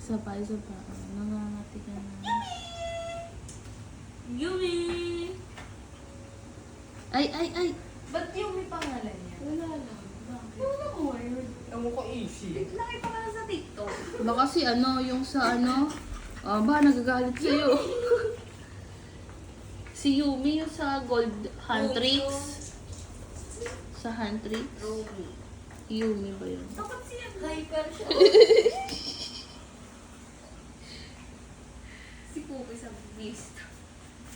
Isa pa, isa pa. Nangangati ka na. Yumi! Ay, ay, ay! Ba't yung may pangalan niya? Wala lang. Bakit? Wala ko word. Ang mukha easy. Laki pangalan sa TikTok. Baka si ano, yung sa ano, ba, nagagalit sa'yo. Si Yumi yung sa Gold Huntrix. Sa Huntrix. Romy. Yumi ba yun? Bakit siya hyper siya? Si Pupi sa beast.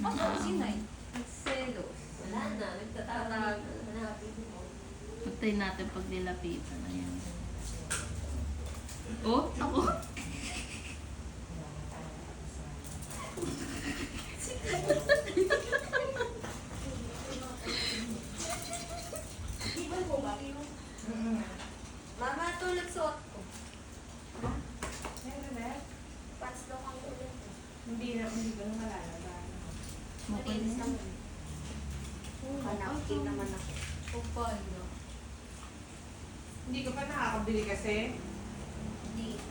Ako, si Nay. Nagselos. Wala na, nagtatawag. Hanapin mo. Patay natin pag nilapitan. Ayan. Oh, ako? Iba ko ba? Mama, tulog suot ko. Pants daw kang tulog. Hindi ko na malalaban. Malinis Mapal naman. Hanapin naman ako. O paano? Hindi ka pa nakakabili kasi. Hindi.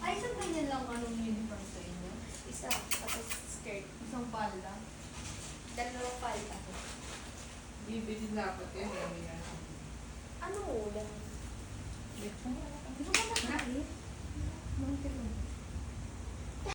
Ay, isang ganyan lang anong uniform sa inyo? Isa, tapos skirt. Isang palda. Dalawang palda. Bibili dapat yan. Ano ulam? Di ba ba nakain? Mga